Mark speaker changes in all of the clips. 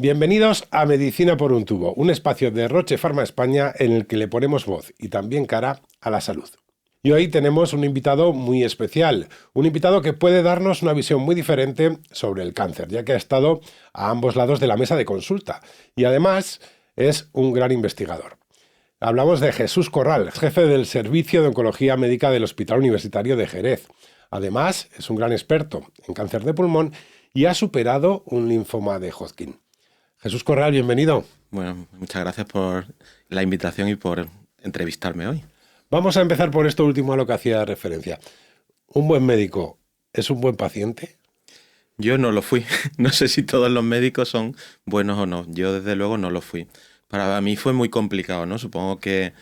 Speaker 1: Bienvenidos a Medicina por un tubo, un espacio de Roche Pharma España en el que le ponemos voz y también cara a la salud. Y hoy tenemos un invitado muy especial, un invitado que puede darnos una visión muy diferente sobre el cáncer, ya que ha estado a ambos lados de la mesa de consulta y además es un gran investigador. Hablamos de Jesús Corral, jefe del Servicio de Oncología Médica del Hospital Universitario de Jerez. Además, es un gran experto en cáncer de pulmón y ha superado un linfoma de Hodgkin. Jesús Corral, bienvenido.
Speaker 2: Bueno, muchas gracias por la invitación y por entrevistarme hoy.
Speaker 1: Vamos a empezar por esto último a lo que hacía referencia. ¿Un buen médico es un buen paciente?
Speaker 2: Yo no lo fui. No sé si todos los médicos son buenos o no. Yo desde luego no lo fui. Para mí fue muy complicado, ¿no? Supongo que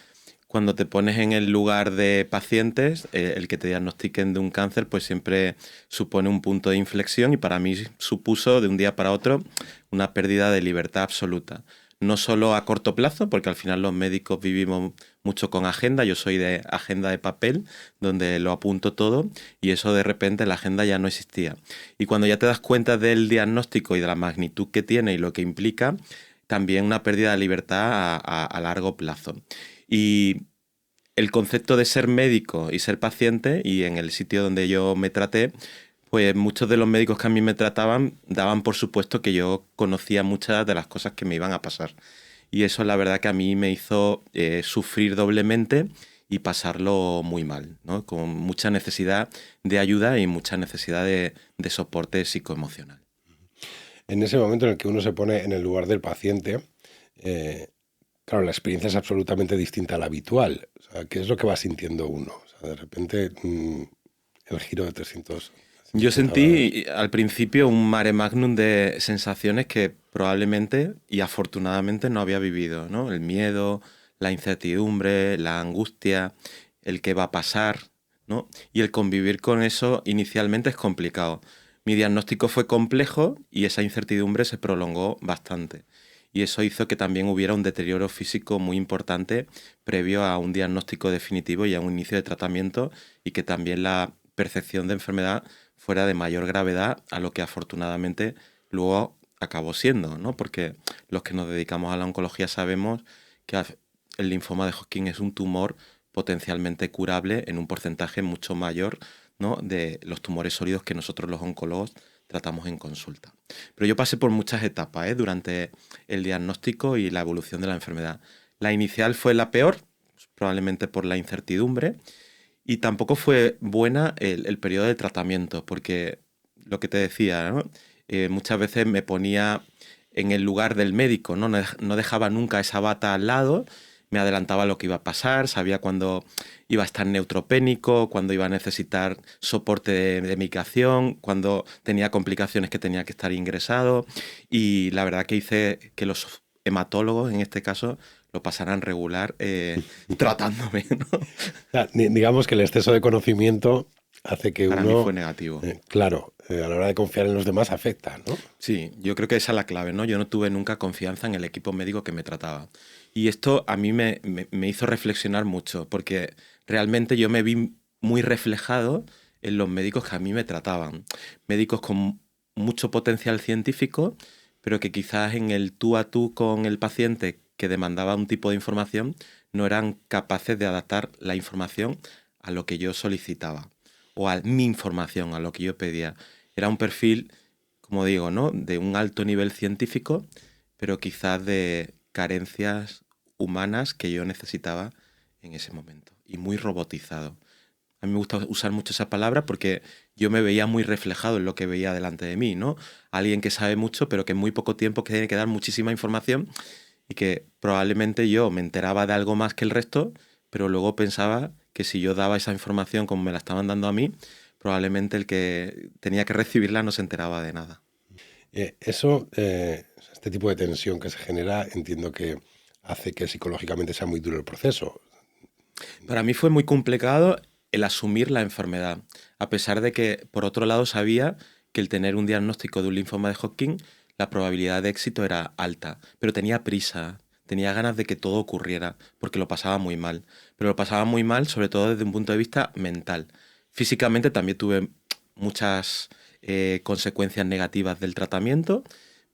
Speaker 2: cuando te pones en el lugar de pacientes, el que te diagnostiquen de un cáncer, pues siempre supone un punto de inflexión y para mí supuso de un día para otro una pérdida de libertad absoluta. No solo a corto plazo, porque al final los médicos vivimos mucho con agenda, yo soy de agenda de papel, donde lo apunto todo, y eso de repente la agenda ya no existía. Y cuando ya te das cuenta del diagnóstico y de la magnitud que tiene y lo que implica, también una pérdida de libertad a largo plazo. Y el concepto de ser médico y ser paciente, y en el sitio donde yo me traté, pues muchos de los médicos que a mí me trataban daban por supuesto que yo conocía muchas de las cosas que me iban a pasar. Y eso la verdad que a mí me hizo sufrir doblemente y pasarlo muy mal, ¿no? Con mucha necesidad de ayuda y mucha necesidad de soporte psicoemocional.
Speaker 1: En ese momento en el que uno se pone en el lugar del paciente, claro, la experiencia es absolutamente distinta a la habitual. O sea, ¿qué es lo que va sintiendo uno? O sea, de repente el giro de 300...
Speaker 2: Yo sentí al principio un mare magnum de sensaciones que probablemente y afortunadamente no había vivido, ¿no? El miedo, la incertidumbre, la angustia, el qué va a pasar, ¿no? Y el convivir con eso inicialmente es complicado. Mi diagnóstico fue complejo y esa incertidumbre se prolongó bastante. Y eso hizo que también hubiera un deterioro físico muy importante previo a un diagnóstico definitivo y a un inicio de tratamiento, y que también la percepción de enfermedad fuera de mayor gravedad a lo que afortunadamente luego acabó siendo, ¿no? Porque los que nos dedicamos a la oncología sabemos que el linfoma de Hodgkin es un tumor potencialmente curable en un porcentaje mucho mayor, ¿no?, de los tumores sólidos que nosotros los oncólogos tratamos en consulta. Pero yo pasé por muchas etapas durante el diagnóstico y la evolución de la enfermedad. La inicial fue la peor, probablemente por la incertidumbre, y tampoco fue buena el periodo de tratamiento, porque lo que te decía, ¿no? Muchas veces me ponía en el lugar del médico, ¿no? No dejaba nunca esa bata al lado, me adelantaba lo que iba a pasar, sabía cuándo iba a estar neutropénico, cuándo iba a necesitar soporte de medicación, cuándo tenía complicaciones que tenía que estar ingresado, y la verdad que hice que los hematólogos, en este caso, lo pasaran regular tratándome, ¿no?
Speaker 1: O sea, digamos que el exceso de conocimiento hace que
Speaker 2: Para
Speaker 1: uno...
Speaker 2: mí fue negativo.
Speaker 1: Claro, a la hora de confiar en los demás afecta, ¿no?
Speaker 2: Sí, yo creo que esa es la clave, ¿no? Yo no tuve nunca confianza en el equipo médico que me trataba. Y esto a mí me hizo reflexionar mucho, porque realmente yo me vi muy reflejado en los médicos que a mí me trataban. Médicos con mucho potencial científico, pero que quizás en el tú a tú con el paciente, que demandaba un tipo de información, no eran capaces de adaptar la información a lo que yo solicitaba, o a mi información, a lo que yo pedía. Era un perfil, como digo, ¿no?, de un alto nivel científico, pero quizás de carencias humanas que yo necesitaba en ese momento, y muy robotizado. A mí me gusta usar mucho esa palabra porque yo me veía muy reflejado en lo que veía delante de mí, ¿no? Alguien que sabe mucho, pero que en muy poco tiempo tiene que dar muchísima información, y que probablemente yo me enteraba de algo más que el resto, pero luego pensaba que si yo daba esa información como me la estaban dando a mí, probablemente el que tenía que recibirla no se enteraba de nada.
Speaker 1: Este tipo de tensión que se genera, entiendo que hace que psicológicamente sea muy duro el proceso.
Speaker 2: Para mí fue muy complicado el asumir la enfermedad, a pesar de que, por otro lado, sabía que el tener un diagnóstico de un linfoma de Hodgkin, la probabilidad de éxito era alta, pero tenía prisa, tenía ganas de que todo ocurriera, porque lo pasaba muy mal. Pero lo pasaba muy mal, sobre todo desde un punto de vista mental. Físicamente también tuve muchas consecuencias negativas del tratamiento,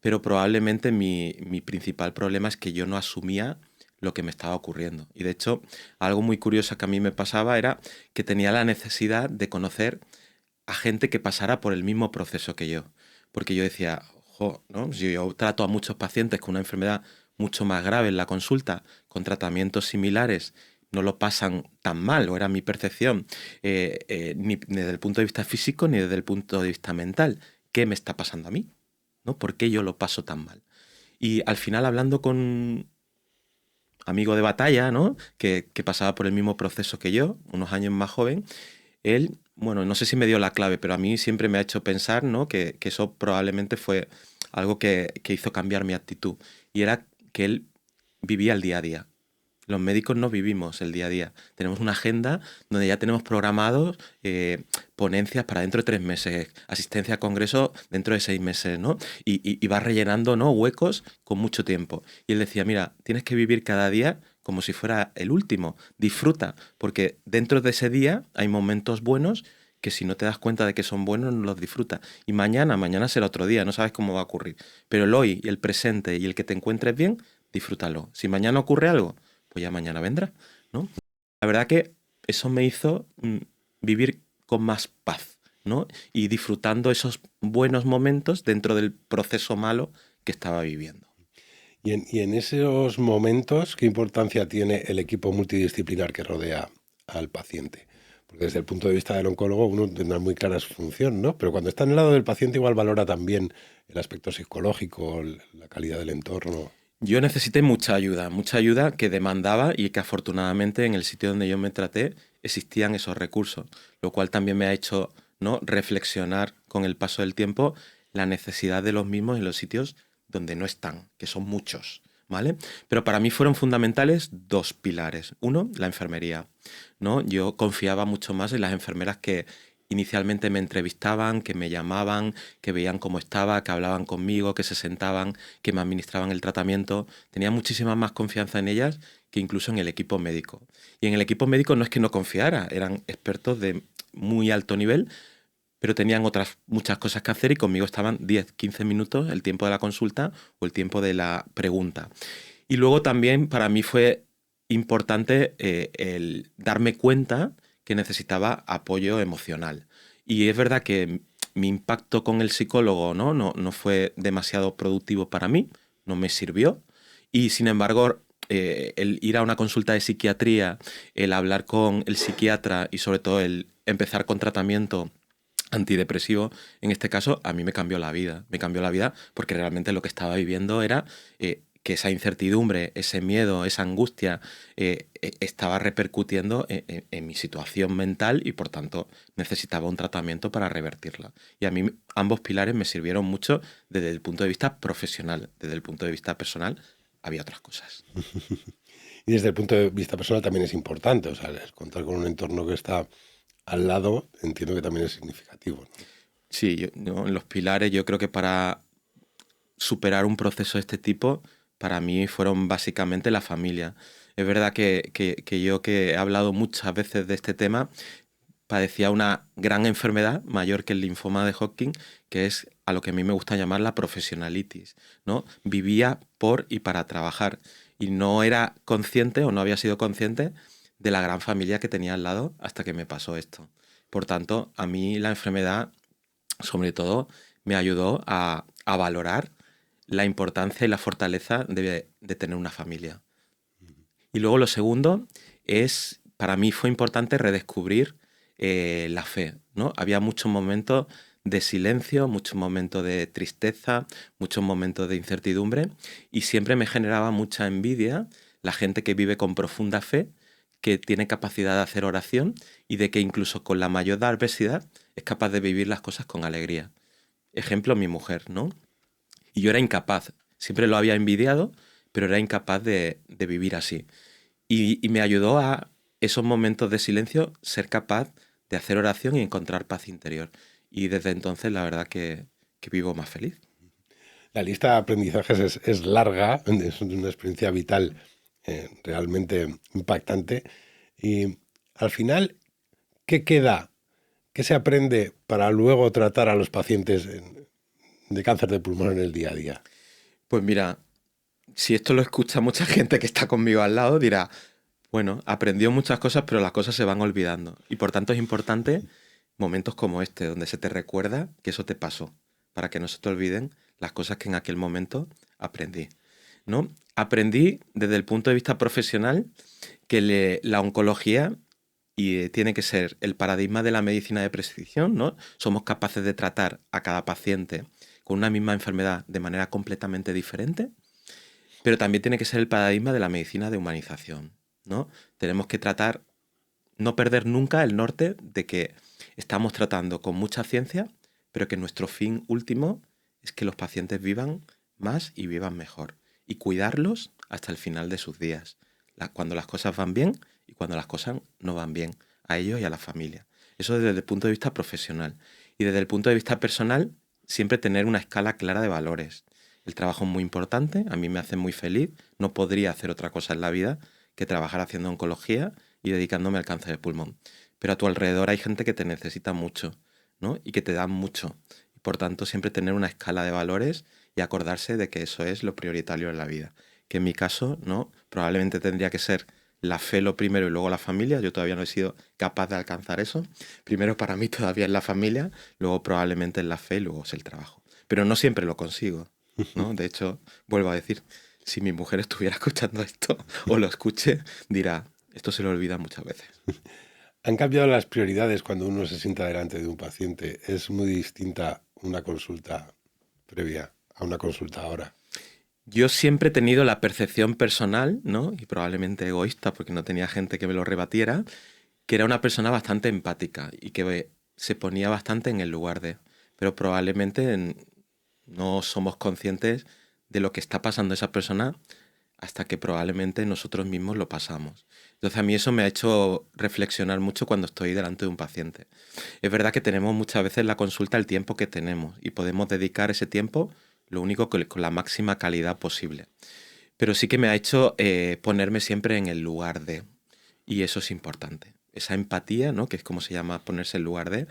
Speaker 2: pero probablemente mi principal problema es que yo no asumía lo que me estaba ocurriendo. Y de hecho, algo muy curioso que a mí me pasaba era que tenía la necesidad de conocer a gente que pasara por el mismo proceso que yo. Porque yo decía, jo, ¿no? Si yo trato a muchos pacientes con una enfermedad mucho más grave en la consulta, con tratamientos similares, no lo pasan tan mal, o era mi percepción, ni desde el punto de vista físico ni desde el punto de vista mental. ¿Qué me está pasando a mí? ¿No? ¿Por qué yo lo paso tan mal? Y al final, hablando con un amigo de batalla, ¿no? Que pasaba por el mismo proceso que yo, unos años más joven, él, bueno, no sé si me dio la clave, pero a mí siempre me ha hecho pensar, ¿no? Que eso probablemente fue algo que hizo cambiar mi actitud. Y era que él vivía el día a día. Los médicos no vivimos el día a día. Tenemos una agenda donde ya tenemos programados ponencias para dentro de 3 meses, asistencia a congresos dentro de 6 meses, ¿no? Y vas rellenando, ¿no?, huecos con mucho tiempo. Y él decía, mira, tienes que vivir cada día como si fuera el último. Disfruta, porque dentro de ese día hay momentos buenos que si no te das cuenta de que son buenos, no los disfrutas. Y mañana será otro día, no sabes cómo va a ocurrir. Pero el hoy, y el presente y el que te encuentres bien, disfrútalo. Si mañana ocurre algo, pues ya mañana vendrá, ¿no? La verdad que eso me hizo vivir con más paz, ¿no? Y disfrutando esos buenos momentos dentro del proceso malo que estaba viviendo.
Speaker 1: Y en esos momentos, ¿qué importancia tiene el equipo multidisciplinar que rodea al paciente? Porque desde el punto de vista del oncólogo uno tendrá muy clara su función, ¿no? Pero cuando está en el lado del paciente igual valora también el aspecto psicológico, la calidad del entorno.
Speaker 2: Yo necesité mucha ayuda que demandaba y que afortunadamente en el sitio donde yo me traté existían esos recursos, lo cual también me ha hecho, ¿no?, reflexionar con el paso del tiempo la necesidad de los mismos en los sitios donde no están, que son muchos, ¿vale? Pero para mí fueron fundamentales 2 pilares. Uno, la enfermería, ¿no? Yo confiaba mucho más en las enfermeras que inicialmente me entrevistaban, que me llamaban, que veían cómo estaba, que hablaban conmigo, que se sentaban, que me administraban el tratamiento. Tenía muchísima más confianza en ellas que incluso en el equipo médico. Y en el equipo médico no es que no confiara, eran expertos de muy alto nivel, pero tenían otras muchas cosas que hacer y conmigo estaban 10, 15 minutos el tiempo de la consulta o el tiempo de la pregunta. Y luego también para mí fue importante el darme cuenta que necesitaba apoyo emocional. Y es verdad que mi impacto con el psicólogo no fue demasiado productivo para mí, no me sirvió. Y sin embargo, el ir a una consulta de psiquiatría, el hablar con el psiquiatra y sobre todo el empezar con tratamiento antidepresivo, en este caso, a mí me cambió la vida. Me cambió la vida porque realmente lo que estaba viviendo era que esa incertidumbre, ese miedo, esa angustia estaba repercutiendo en mi situación mental y por tanto necesitaba un tratamiento para revertirla. Y a mí ambos pilares me sirvieron mucho desde el punto de vista profesional. Desde el punto de vista personal había otras cosas.
Speaker 1: Y desde el punto de vista personal también es importante, o sea, el contar con un entorno que está al lado, entiendo que también es significativo, ¿no?
Speaker 2: Sí, ¿no? En los pilares yo creo que para superar un proceso de este tipo, para mí fueron básicamente la familia. Es verdad que yo que he hablado muchas veces de este tema, padecía una gran enfermedad mayor que el linfoma de Hodgkin, que es a lo que a mí me gusta llamar la profesionalitis, ¿no? Vivía por y para trabajar y no era consciente o no había sido consciente de la gran familia que tenía al lado hasta que me pasó esto. Por tanto, a mí la enfermedad, sobre todo, me ayudó a valorar la importancia y la fortaleza de tener una familia. Y luego lo segundo es, para mí fue importante redescubrir la fe, ¿no? Había muchos momentos de silencio, muchos momentos de tristeza, muchos momentos de incertidumbre y siempre me generaba mucha envidia la gente que vive con profunda fe, que tiene capacidad de hacer oración y de que incluso con la mayor adversidad es capaz de vivir las cosas con alegría. Ejemplo, mi mujer, ¿no? Y yo era incapaz, siempre lo había envidiado, pero era incapaz de vivir así. Y me ayudó a esos momentos de silencio ser capaz de hacer oración y encontrar paz interior. Y desde entonces la verdad que vivo más feliz.
Speaker 1: La lista de aprendizajes es larga, es una experiencia vital realmente impactante. Y al final, ¿qué queda? ¿Qué se aprende para luego tratar a los pacientes de cáncer de pulmón en el día a día?
Speaker 2: Pues mira, si esto lo escucha mucha gente que está conmigo al lado, dirá, bueno, aprendió muchas cosas, pero las cosas se van olvidando. Y por tanto es importante momentos como este, donde se te recuerda que eso te pasó, para que no se te olviden las cosas que en aquel momento aprendí, ¿no? Aprendí desde el punto de vista profesional que la oncología tiene que ser el paradigma de la medicina de precisión, ¿no? Somos capaces de tratar a cada paciente con una misma enfermedad de manera completamente diferente, pero también tiene que ser el paradigma de la medicina de humanización, ¿no? Tenemos que tratar, no perder nunca el norte de que estamos tratando con mucha ciencia, pero que nuestro fin último es que los pacientes vivan más y vivan mejor, y cuidarlos hasta el final de sus días, cuando las cosas van bien y cuando las cosas no van bien, a ellos y a la familia. Eso desde el punto de vista profesional. Y desde el punto de vista personal, siempre tener una escala clara de valores. El trabajo es muy importante, a mí me hace muy feliz, no podría hacer otra cosa en la vida que trabajar haciendo oncología y dedicándome al cáncer de pulmón. Pero a tu alrededor hay gente que te necesita mucho, ¿no? Y que te dan mucho. Y por tanto, siempre tener una escala de valores y acordarse de que eso es lo prioritario en la vida. Que en mi caso, ¿no? Probablemente tendría que ser la fe lo primero y luego la familia. Yo todavía no he sido capaz de alcanzar eso. Primero para mí todavía es la familia, luego probablemente es la fe y luego es el trabajo. Pero no siempre lo consigo, ¿no? De hecho, vuelvo a decir, si mi mujer estuviera escuchando esto o lo escuche, dirá, esto se lo olvida muchas veces.
Speaker 1: Han cambiado las prioridades cuando uno se sienta delante de un paciente. Es muy distinta una consulta previa a una consulta ahora.
Speaker 2: Yo siempre he tenido la percepción personal, ¿no? Y probablemente egoísta, porque no tenía gente que me lo rebatiera, que era una persona bastante empática y que se ponía bastante en el lugar de. Pero probablemente no somos conscientes de lo que está pasando esa persona hasta que probablemente nosotros mismos lo pasamos. Entonces a mí eso me ha hecho reflexionar mucho cuando estoy delante de un paciente. Es verdad que tenemos muchas veces en la consulta el tiempo que tenemos y podemos dedicar ese tiempo lo único que con la máxima calidad posible. Pero sí que me ha hecho ponerme siempre en el lugar de, y eso es importante. Esa empatía, ¿no? Que es como se llama ponerse en lugar de,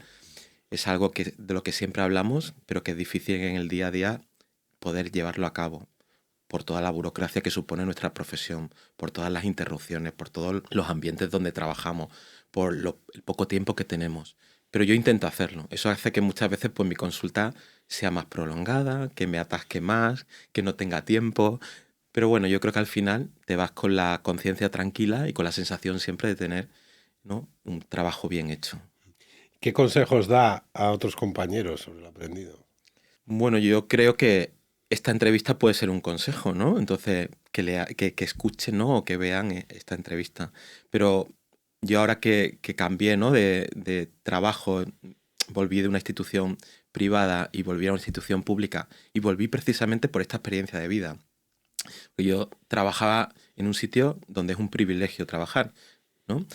Speaker 2: es algo de lo que siempre hablamos, pero que es difícil en el día a día poder llevarlo a cabo por toda la burocracia que supone nuestra profesión, por todas las interrupciones, por todos los ambientes donde trabajamos, por el poco tiempo que tenemos. Pero yo intento hacerlo. Eso hace que muchas veces pues, mi consulta sea más prolongada, que me atasque más, que no tenga tiempo. Pero bueno, yo creo que al final te vas con la conciencia tranquila y con la sensación siempre de tener, ¿no? Un trabajo bien hecho.
Speaker 1: ¿Qué consejos da a otros compañeros sobre lo aprendido?
Speaker 2: Bueno, yo creo que esta entrevista puede ser un consejo, ¿no? Entonces, que escuchen, ¿no? O que vean esta entrevista. Pero yo ahora que cambié, ¿no? De trabajo, volví de una institución privada y volví a una institución pública y volví precisamente por esta experiencia de vida. Yo trabajaba en un sitio donde es un privilegio trabajar, ¿no?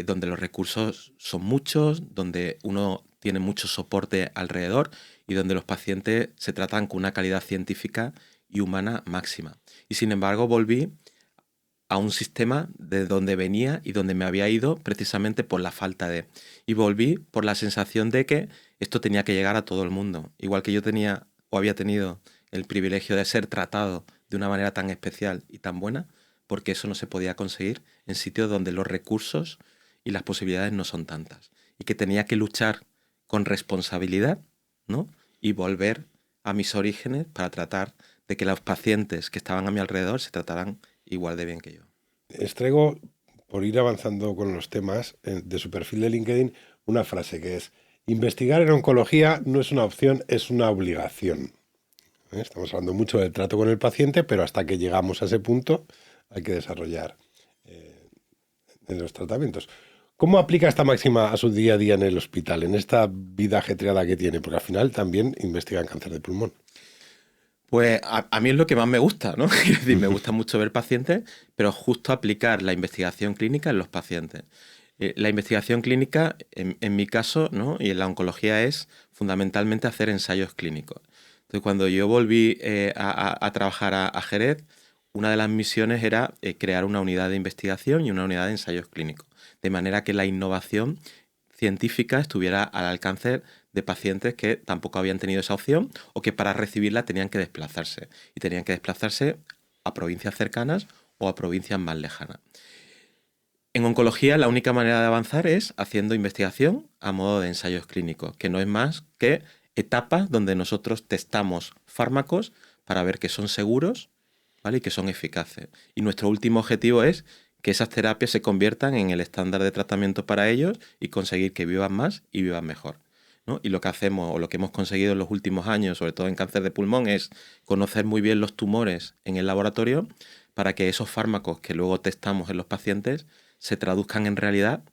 Speaker 2: Donde los recursos son muchos, donde uno tiene mucho soporte alrededor y donde los pacientes se tratan con una calidad científica y humana máxima. Y sin embargo volví a un sistema de donde venía y donde me había ido precisamente por la falta de. Y volví por la sensación de que esto tenía que llegar a todo el mundo. Igual que yo tenía o había tenido el privilegio de ser tratado de una manera tan especial y tan buena, porque eso no se podía conseguir en sitios donde los recursos y las posibilidades no son tantas. Y que tenía que luchar con responsabilidad, ¿no? Y volver a mis orígenes para tratar de que los pacientes que estaban a mi alrededor se trataran igual de bien que yo.
Speaker 1: Extraigo, por ir avanzando con los temas, de su perfil de LinkedIn, una frase que es: investigar en oncología no es una opción, es una obligación. Estamos hablando mucho del trato con el paciente, pero hasta que llegamos a ese punto hay que desarrollar en los tratamientos. ¿Cómo aplica esta máxima a su día a día en el hospital, en esta vida ajetreada que tiene? Porque al final también investigan cáncer de pulmón.
Speaker 2: Pues a mí es lo que más me gusta, ¿no? Es decir, me gusta mucho ver pacientes, pero justo aplicar la investigación clínica en los pacientes. La investigación clínica, en mi caso, ¿no? Y en la oncología es fundamentalmente hacer ensayos clínicos. Entonces, cuando yo volví a trabajar a Jerez, una de las misiones era crear una unidad de investigación y una unidad de ensayos clínicos, de manera que la innovación científica estuviera al alcance de pacientes que tampoco habían tenido esa opción o que para recibirla tenían que desplazarse. Y tenían que desplazarse a provincias cercanas o a provincias más lejanas. En oncología la única manera de avanzar es haciendo investigación a modo de ensayos clínicos, que no es más que etapas donde nosotros testamos fármacos para ver que son seguros, ¿vale? Y que son eficaces. Y nuestro último objetivo es que esas terapias se conviertan en el estándar de tratamiento para ellos y conseguir que vivan más y vivan mejor, ¿no? Y lo que hacemos o lo que hemos conseguido en los últimos años, sobre todo en cáncer de pulmón, es conocer muy bien los tumores en el laboratorio para que esos fármacos que luego testamos en los pacientes se traduzcan en realidad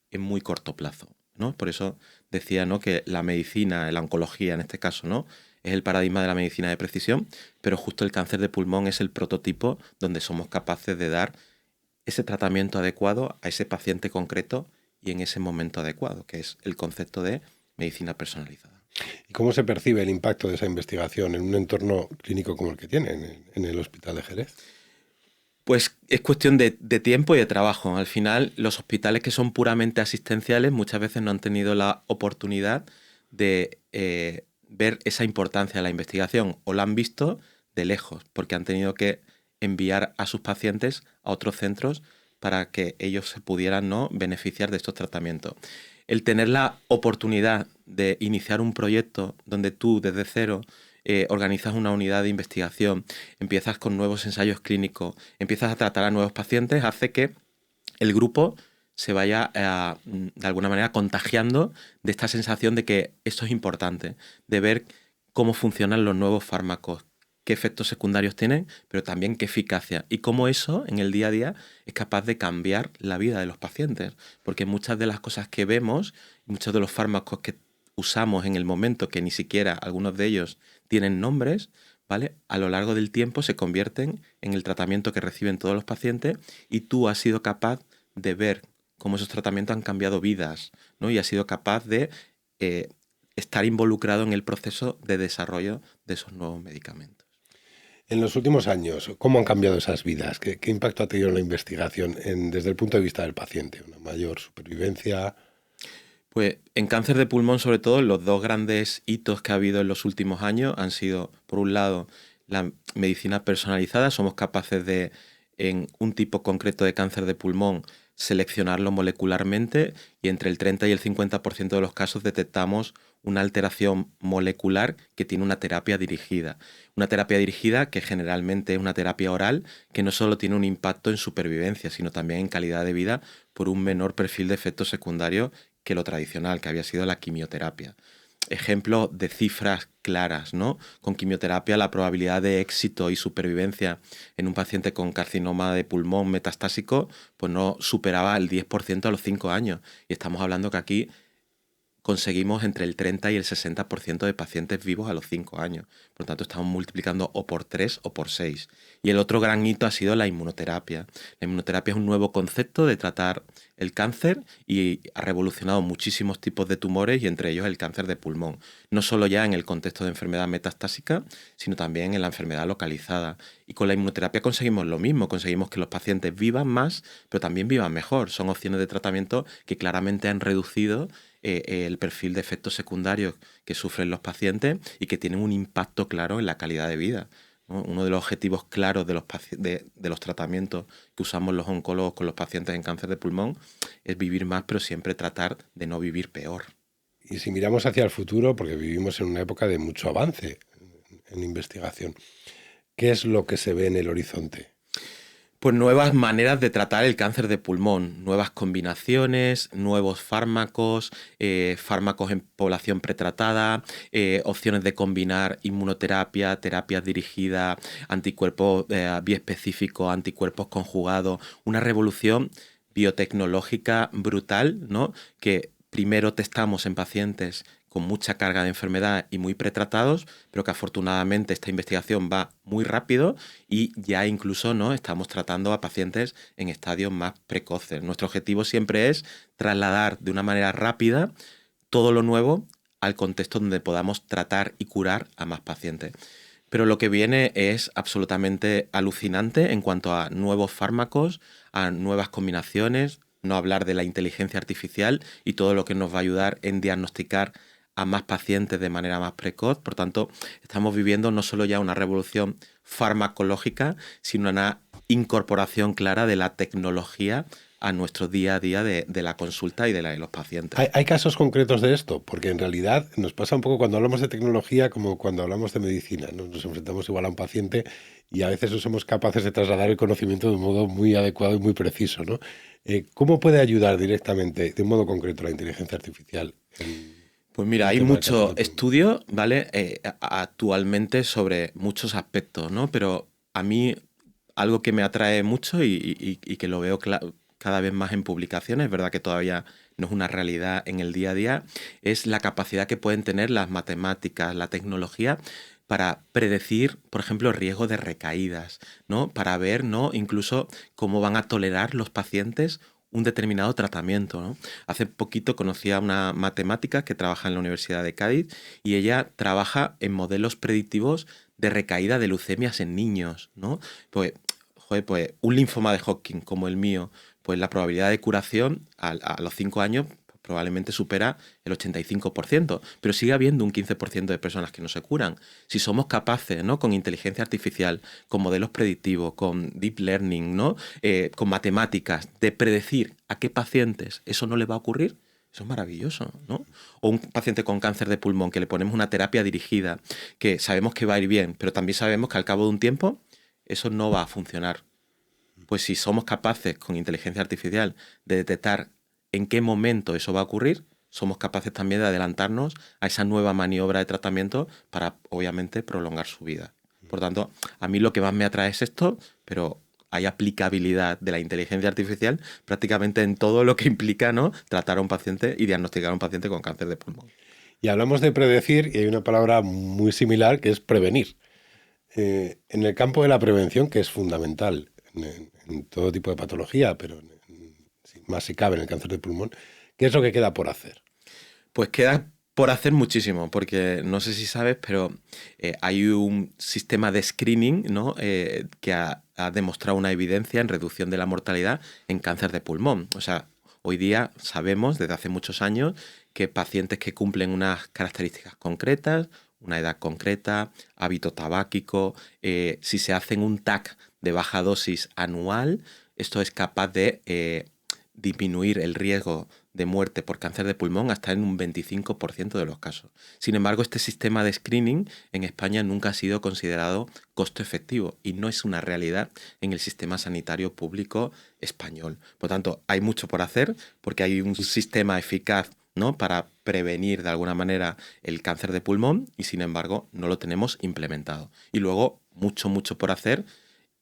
Speaker 2: en muy corto plazo, ¿no? Por eso decía, ¿no?, que la medicina, la oncología en este caso, ¿no?, es el paradigma de la medicina de precisión, pero justo el cáncer de pulmón es el prototipo donde somos capaces de dar ese tratamiento adecuado a ese paciente concreto y en ese momento adecuado, que es el concepto de medicina personalizada.
Speaker 1: ¿Y cómo se percibe el impacto de esa investigación en un entorno clínico como el que tiene en el Hospital de Jerez?
Speaker 2: Pues es cuestión de tiempo y de trabajo. Al final, los hospitales que son puramente asistenciales muchas veces no han tenido la oportunidad de ver esa importancia de la investigación o la han visto de lejos, porque han tenido que enviar a sus pacientes a otros centros para que ellos se pudieran, ¿no?, beneficiar de estos tratamientos. El tener la oportunidad de iniciar un proyecto donde tú desde cero organizas una unidad de investigación, empiezas con nuevos ensayos clínicos, empiezas a tratar a nuevos pacientes, hace que el grupo se vaya de alguna manera contagiando de esta sensación de que esto es importante, de ver cómo funcionan los nuevos fármacos, qué efectos secundarios tienen, pero también qué eficacia y cómo eso en el día a día es capaz de cambiar la vida de los pacientes, porque muchas de las cosas que vemos, muchos de los fármacos que usamos en el momento, que ni siquiera algunos de ellos tienen nombres, ¿vale?, a lo largo del tiempo se convierten en el tratamiento que reciben todos los pacientes y tú has sido capaz de ver cómo esos tratamientos han cambiado vidas, ¿no? Y has sido capaz de estar involucrado en el proceso de desarrollo de esos nuevos medicamentos.
Speaker 1: En los últimos años, ¿cómo han cambiado esas vidas? ¿Qué impacto ha tenido la investigación desde el punto de vista del paciente? ¿Una mayor supervivencia?
Speaker 2: Pues en cáncer de pulmón, sobre todo, los dos grandes hitos que ha habido en los últimos años han sido, por un lado, la medicina personalizada. Somos capaces de, en un tipo concreto de cáncer de pulmón, seleccionarlo molecularmente y entre el 30 y el 50% de los casos detectamos una alteración molecular que tiene una terapia dirigida. Una terapia dirigida que generalmente es una terapia oral que no solo tiene un impacto en supervivencia, sino también en calidad de vida por un menor perfil de efectos secundarios que lo tradicional, que había sido la quimioterapia. Ejemplo de cifras claras, ¿no? Con quimioterapia la probabilidad de éxito y supervivencia en un paciente con carcinoma de pulmón metastásico pues no superaba el 10% a los 5 años. Y estamos hablando que aquí conseguimos entre el 30 y el 60% de pacientes vivos a los 5 años. Por lo tanto, estamos multiplicando o por 3 o por 6. Y el otro gran hito ha sido la inmunoterapia. La inmunoterapia es un nuevo concepto de tratar el cáncer y ha revolucionado muchísimos tipos de tumores y entre ellos el cáncer de pulmón. No solo ya en el contexto de enfermedad metastásica, sino también en la enfermedad localizada. Y con la inmunoterapia conseguimos lo mismo, conseguimos que los pacientes vivan más, pero también vivan mejor. Son opciones de tratamiento que claramente han reducido el perfil de efectos secundarios que sufren los pacientes y que tienen un impacto claro en la calidad de vida, ¿no? Uno de los objetivos claros de los tratamientos que usamos los oncólogos con los pacientes en cáncer de pulmón es vivir más, pero siempre tratar de no vivir peor.
Speaker 1: Y si miramos hacia el futuro, porque vivimos en una época de mucho avance en investigación, ¿qué es lo que se ve en el horizonte?
Speaker 2: Pues nuevas maneras de tratar el cáncer de pulmón, nuevas combinaciones, nuevos fármacos, fármacos en población pretratada, opciones de combinar inmunoterapia, terapias dirigidas, anticuerpos biespecíficos, anticuerpos conjugados, una revolución biotecnológica brutal, ¿no?, que primero testamos en pacientes con mucha carga de enfermedad y muy pretratados, pero que afortunadamente esta investigación va muy rápido y ya incluso, ¿no?, estamos tratando a pacientes en estadios más precoces. Nuestro objetivo siempre es trasladar de una manera rápida todo lo nuevo al contexto donde podamos tratar y curar a más pacientes. Pero lo que viene es absolutamente alucinante en cuanto a nuevos fármacos, a nuevas combinaciones, no hablar de la inteligencia artificial y todo lo que nos va a ayudar en diagnosticar a más pacientes de manera más precoz. Por tanto, estamos viviendo no solo ya una revolución farmacológica, sino una incorporación clara de la tecnología a nuestro día a día de la consulta y de la de los pacientes.
Speaker 1: ¿Hay casos concretos de esto? Porque en realidad nos pasa un poco cuando hablamos de tecnología como cuando hablamos de medicina, ¿no? Nos enfrentamos igual a un paciente y a veces no somos capaces de trasladar el conocimiento de un modo muy adecuado y muy preciso, ¿no? ¿Cómo puede ayudar directamente, de un modo concreto, la inteligencia artificial?
Speaker 2: Pues mira, hay mucho estudio, ¿vale? Actualmente sobre muchos aspectos, ¿no? Pero a mí algo que me atrae mucho y que lo veo cada vez más en publicaciones, es verdad que todavía no es una realidad en el día a día, es la capacidad que pueden tener las matemáticas, la tecnología, para predecir, por ejemplo, el riesgo de recaídas, ¿no? Para ver, ¿no?, incluso cómo van a tolerar los pacientes un determinado tratamiento, ¿no? Hace poquito conocí a una matemática que trabaja en la Universidad de Cádiz y ella trabaja en modelos predictivos de recaída de leucemias en niños, ¿no? Pues, joder, pues un linfoma de Hodgkin como el mío, pues la probabilidad de curación a los 5 años probablemente supera el 85%, pero sigue habiendo un 15% de personas que no se curan. Si somos capaces, ¿no?, con inteligencia artificial, con modelos predictivos, con deep learning, ¿no?, con matemáticas, de predecir a qué pacientes eso no le va a ocurrir, eso es maravilloso, ¿no? O un paciente con cáncer de pulmón que le ponemos una terapia dirigida, que sabemos que va a ir bien, pero también sabemos que al cabo de un tiempo eso no va a funcionar. Pues si somos capaces con inteligencia artificial de detectar en qué momento eso va a ocurrir, somos capaces también de adelantarnos a esa nueva maniobra de tratamiento para, obviamente, prolongar su vida. Por tanto, a mí lo que más me atrae es esto, pero hay aplicabilidad de la inteligencia artificial prácticamente en todo lo que implica, ¿no?, tratar a un paciente y diagnosticar a un paciente con cáncer de pulmón.
Speaker 1: Y hablamos de predecir y hay una palabra muy similar que es prevenir. En el campo de la prevención, que es fundamental en todo tipo de patología, pero más si cabe en el cáncer de pulmón, ¿qué es lo que queda por hacer?
Speaker 2: Pues queda por hacer muchísimo, porque no sé si sabes, pero hay un sistema de screening, ¿no?, que ha demostrado una evidencia en reducción de la mortalidad en cáncer de pulmón. O sea, hoy día sabemos desde hace muchos años que pacientes que cumplen unas características concretas, una edad concreta, hábito tabáquico, si se hacen un TAC de baja dosis anual, esto es capaz de disminuir el riesgo de muerte por cáncer de pulmón hasta en un 25% de los casos. Sin embargo, este sistema de screening en España nunca ha sido considerado costo efectivo y no es una realidad en el sistema sanitario público español. Por tanto, hay mucho por hacer porque hay un sistema eficaz, ¿no?, para prevenir de alguna manera el cáncer de pulmón y sin embargo no lo tenemos implementado. Y luego mucho por hacer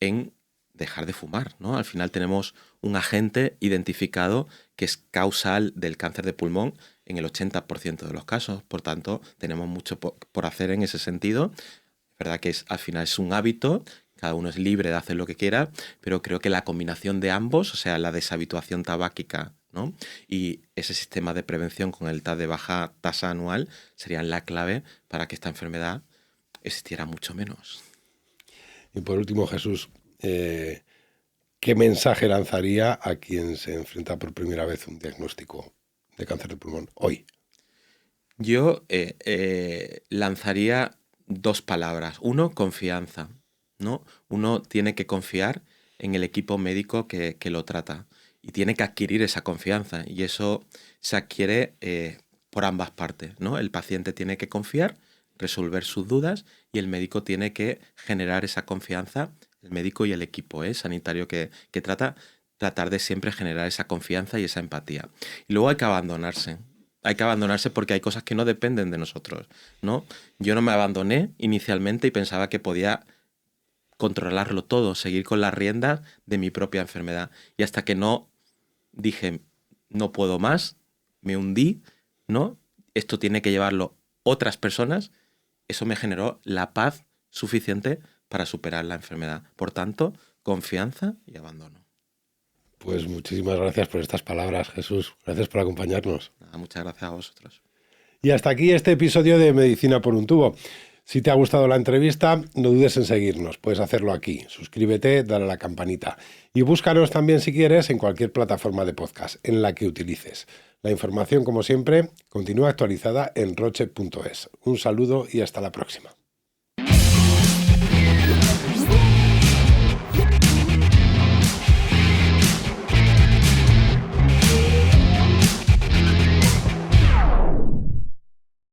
Speaker 2: en dejar de fumar, ¿no? Al final tenemos un agente identificado que es causal del cáncer de pulmón en el 80% de los casos. Por tanto, tenemos mucho por hacer en ese sentido. Es verdad que al final es un hábito, cada uno es libre de hacer lo que quiera, pero creo que la combinación de ambos, o sea, la deshabituación tabáquica, ¿no?, y ese sistema de prevención con el TAC de baja tasa anual serían la clave para que esta enfermedad existiera mucho menos.
Speaker 1: Y por último, Jesús, ¿qué mensaje lanzaría a quien se enfrenta por primera vez a un diagnóstico de cáncer de pulmón hoy?
Speaker 2: Yo lanzaría 2 palabras. Uno, confianza, ¿no? Uno tiene que confiar en el equipo médico que lo trata y tiene que adquirir esa confianza y eso se adquiere por ambas partes, ¿no? El paciente tiene que confiar, resolver sus dudas y el médico tiene que generar esa confianza, el médico y el equipo sanitario que tratar de siempre generar esa confianza y esa empatía. Y luego hay que abandonarse. Hay que abandonarse porque hay cosas que no dependen de nosotros, ¿no? Yo no me abandoné inicialmente y pensaba que podía controlarlo todo, seguir con las riendas de mi propia enfermedad. Y hasta que no dije, no puedo más, me hundí, ¿no? Esto tiene que llevarlo otras personas. Eso me generó la paz suficiente para superar la enfermedad. Por tanto, confianza y abandono.
Speaker 1: Pues muchísimas gracias por estas palabras, Jesús. Gracias por acompañarnos.
Speaker 2: Nada, muchas gracias a vosotros.
Speaker 1: Y hasta aquí este episodio de Medicina por un tubo. Si te ha gustado la entrevista, no dudes en seguirnos. Puedes hacerlo aquí. Suscríbete, dale a la campanita. Y búscanos también si quieres en cualquier plataforma de podcast en la que utilices. La información, como siempre, continúa actualizada en roche.es. Un saludo y hasta la próxima.